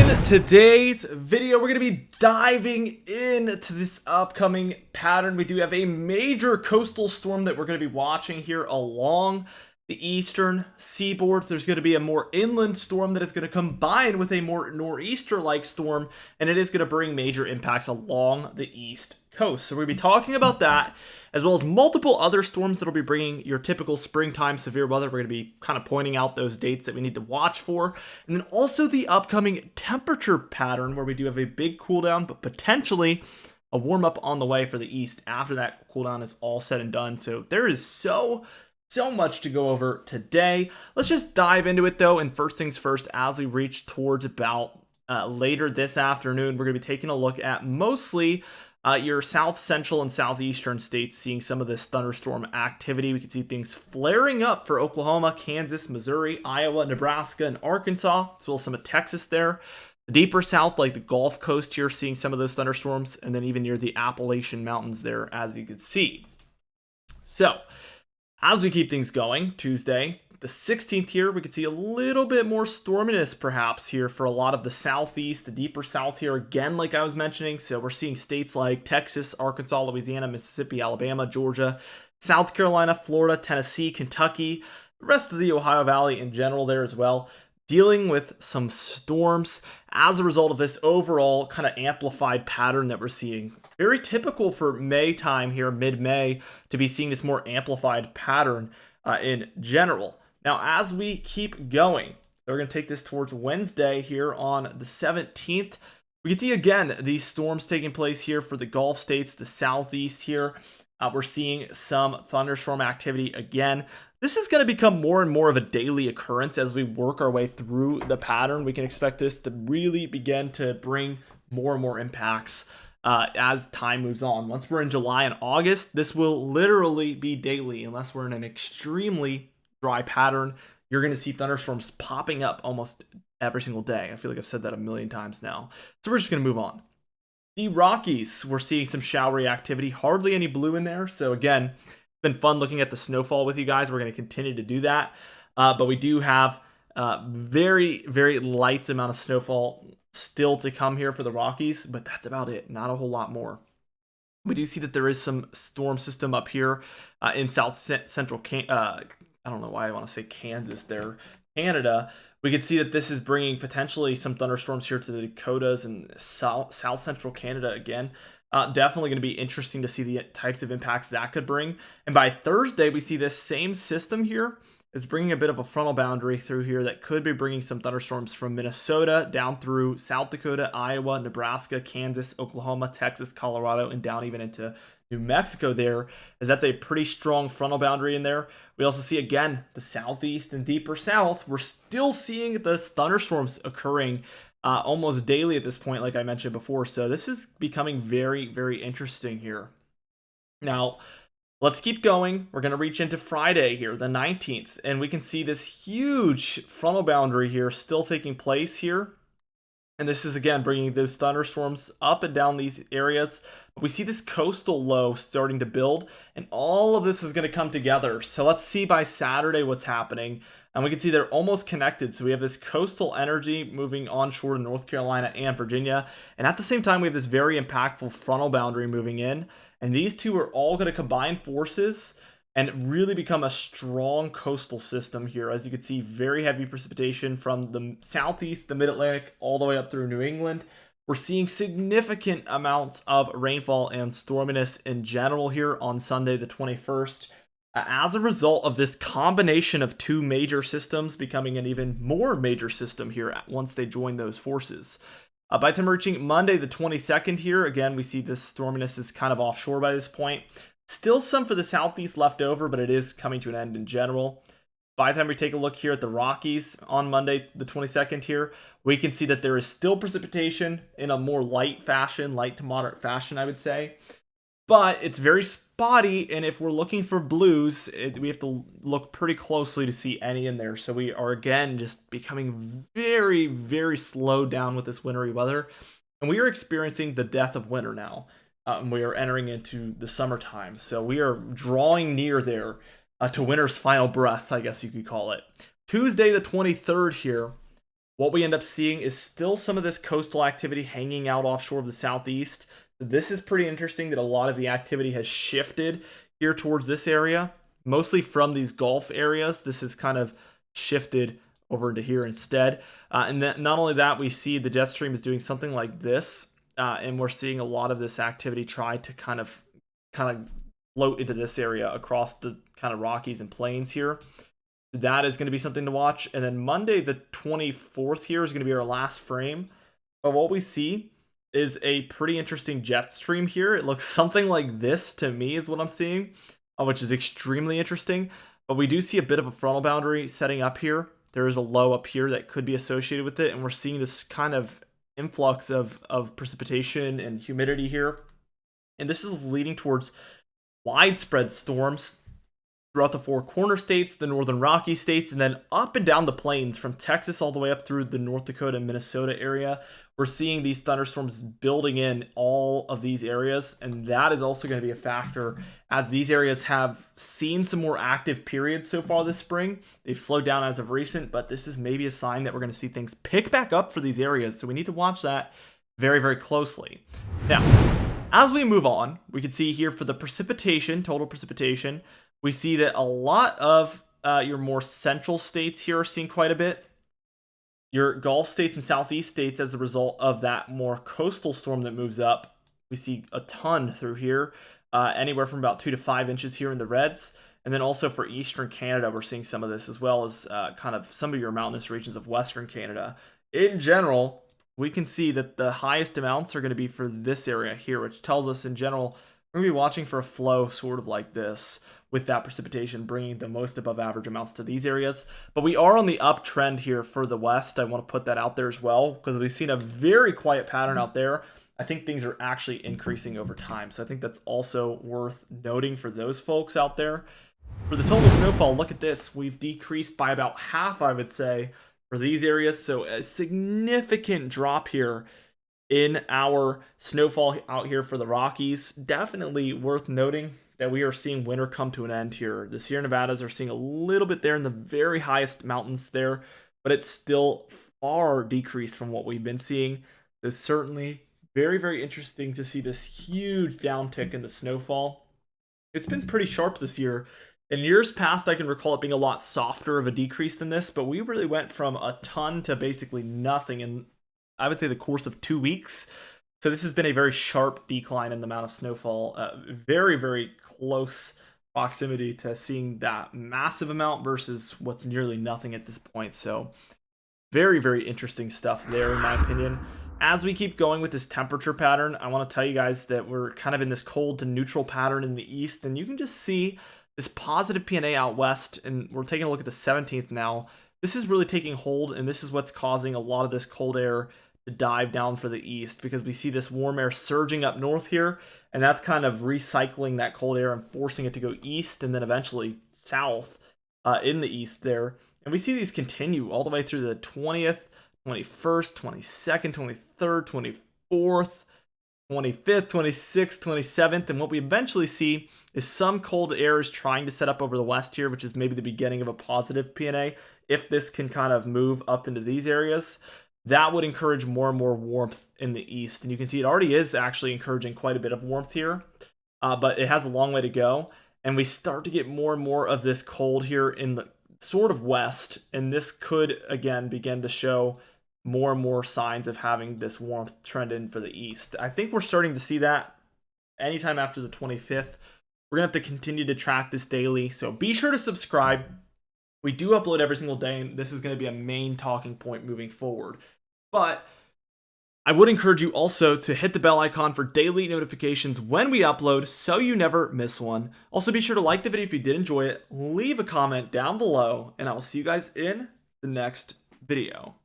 In today's video, we're going to be diving into this upcoming pattern. We do have a major coastal storm that we're going to be watching here along the eastern seaboard. There's going to be a more inland storm that is going to combine with a more nor'easter-like storm, and it is going to bring major impacts along the east coast. So we're going to be talking about that, as well as multiple other storms that will be bringing your typical springtime severe weather. We're going to be kind of pointing out those dates that we need to watch for. And then also the upcoming temperature pattern, where we do have a big cool down, but potentially a warm up on the way for the east after that cool down is all said and done. So there is so much to go over today. Let's just dive into it though. And first things first, as we reach towards about later this afternoon, we're going to be taking a look at mostly your south central and southeastern states, seeing some of this thunderstorm activity. We can see things flaring up for Oklahoma, Kansas, Missouri, Iowa, Nebraska, and Arkansas, as well as some of Texas there. The deeper south, like the Gulf Coast here, seeing some of those thunderstorms, and then even near the Appalachian Mountains there, as you can see. So, as we keep things going, Tuesday, the 16th here, we could see a little bit more storminess perhaps here for a lot of the southeast, the deeper south here, again, like I was mentioning. So we're seeing states like Texas, Arkansas, Louisiana, Mississippi, Alabama, Georgia, South Carolina, Florida, Tennessee, Kentucky, the rest of the Ohio Valley in general there as well, dealing with some storms as a result of this overall kind of amplified pattern that we're seeing. Very typical for May time here, mid-May, to be seeing this more amplified pattern in general. Now, as we keep going, we're going to take this towards Wednesday here on the 17th. We can see again these storms taking place here for the Gulf states, the southeast here. We're seeing some thunderstorm activity again. This is going to become more and more of a daily occurrence as we work our way through the pattern. We can expect this to really begin to bring more and more impacts as time moves on. Once we're in July and August, this will literally be daily unless we're in an extremely dry pattern. You're going to see thunderstorms popping up almost every single day. I feel like I've said that a million times now. So we're just going to move on. The Rockies, we're seeing some showery activity, hardly any blue in there. So again, it's been fun looking at the snowfall with you guys. We're going to continue to do that. But we do have very, very light amount of snowfall still to come here for the Rockies, but that's about it. Not a whole lot more. We do see that there is some storm system up here in south central I don't know why I want to say Kansas there, Canada. We can see that this is bringing potentially some thunderstorms here to the Dakotas and south central Canada again. Definitely going to be interesting to see the types of impacts that could bring. And by Thursday, we see this same system here is bringing a bit of a frontal boundary through here that could be bringing some thunderstorms from Minnesota down through South Dakota, Iowa, Nebraska, Kansas, Oklahoma, Texas, Colorado, and down even into New Mexico there, as that's a pretty strong frontal boundary in there. We also see, again, the southeast and deeper south. We're still seeing the thunderstorms occurring almost daily at this point, like I mentioned before. So this is becoming very, very interesting here. Now, let's keep going. We're going to reach into Friday here, the 19th, and we can see this huge frontal boundary here still taking place here. And this is, again, bringing those thunderstorms up and down these areas. We see this coastal low starting to build, and all of this is going to come together. So let's see by Saturday what's happening. And we can see they're almost connected. So we have this coastal energy moving onshore to North Carolina and Virginia. And at the same time, we have this very impactful frontal boundary moving in. And these two are all going to combine forces and really become a strong coastal system here. As you can see, very heavy precipitation from the southeast, the mid-Atlantic, all the way up through New England. We're seeing significant amounts of rainfall and storminess in general here on Sunday, the 21st. As a result of this combination of two major systems becoming an even more major system here once they join those forces. By the time reaching Monday, the 22nd here, again, we see this storminess is kind of offshore by this point. Still some for the southeast left over, but it is coming to an end in general. By the time we take a look here at the Rockies on Monday, the 22nd here, we can see that there is still precipitation in a more light fashion, light to moderate fashion, I would say. But it's very spotty, and if we're looking for blues, we have to look pretty closely to see any in there. So we are, again, just becoming very, very slowed down with this wintry weather. And we are experiencing the death of winter now. We are entering into the summertime. So we are drawing near there to winter's final breath, I guess you could call it. Tuesday the 23rd here, what we end up seeing is still some of this coastal activity hanging out offshore of the southeast. So this is pretty interesting that a lot of the activity has shifted here towards this area, mostly from these Gulf areas. This is kind of shifted over into here instead. And then not only that, we see the jet stream is doing something like this, and we're seeing a lot of this activity try to kind of float into this area across the kind of Rockies and plains here. That is going to be something to watch. And then Monday the 24th here is going to be our last frame. But what we see is a pretty interesting jet stream here. It looks something like this to me is what I'm seeing, which is extremely interesting. But we do see a bit of a frontal boundary setting up here. There is a low up here that could be associated with it. And we're seeing this kind of influx of precipitation and humidity here. And this is leading towards widespread storms throughout the four corner states, the northern Rocky states, and then up and down the plains from Texas all the way up through the North Dakota and Minnesota area. We're seeing these thunderstorms building in all of these areas, and that is also going to be a factor as these areas have seen some more active periods so far this spring. They've slowed down as of recent, but this is maybe a sign that we're going to see things pick back up for these areas, so we need to watch that very, very closely. Now, as we move on, we can see here for the precipitation, total precipitation, we see that a lot of your more central states here are seeing quite a bit. Your Gulf states and Southeast states, as a result of that more coastal storm that moves up, we see a ton through here, anywhere from about 2 to 5 inches here in the reds. And then also for Eastern Canada, we're seeing some of this, as well as kind of some of your mountainous regions of Western Canada. In general, we can see that the highest amounts are going to be for this area here, which tells us in general, we're going to be watching for a flow sort of like this, with that precipitation bringing the most above average amounts to these areas. But we are on the uptrend here for the west. I want to put that out there as well, because we've seen a very quiet pattern out there. I think things are actually increasing over time. So I think that's also worth noting for those folks out there. For the total snowfall, look at this. We've decreased by about half, I would say, for these areas. So a significant drop here in our snowfall out here for the Rockies. Definitely worth noting that we are seeing winter come to an end here. The Sierra Nevadas are seeing a little bit there in the very highest mountains there, but it's still far decreased from what we've been seeing. So certainly very, very interesting to see this huge downtick in the snowfall. It's been pretty sharp this year. In years past, I can recall it being a lot softer of a decrease than this, but we really went from a ton to basically nothing in, I would say, the course of 2 weeks. So this has been a very sharp decline in the amount of snowfall, very, very close proximity to seeing that massive amount versus what's nearly nothing at this point. So very, very interesting stuff there, in my opinion. As we keep going with this temperature pattern, I want to tell you guys that we're kind of in this cold to neutral pattern in the east, and you can just see this positive PNA out west, and we're taking a look at the 17th now. This is really taking hold, and this is what's causing a lot of this cold air to dive down for the east, because we see this warm air surging up north here, and that's kind of recycling that cold air and forcing it to go east and then eventually south in the east there. And we see these continue all the way through the 20th, 21st, 22nd, 23rd, 24th, 25th, 26th, 27th, and what we eventually see is some cold air is trying to set up over the west here, which is maybe the beginning of a positive PNA. If this can kind of move up into these areas, that would encourage more and more warmth in the east. And you can see it already is actually encouraging quite a bit of warmth here, but it has a long way to go. And we start to get more and more of this cold here in the sort of west, and this could, again, begin to show more and more signs of having this warmth trend in for the east. I think we're starting to see that anytime after the 25th. We're going to have to continue to track this daily, so be sure to subscribe. We do upload every single day, and this is going to be a main talking point moving forward. But I would encourage you also to hit the bell icon for daily notifications when we upload so you never miss one. Also, be sure to like the video if you did enjoy it, leave a comment down below, and I will see you guys in the next video.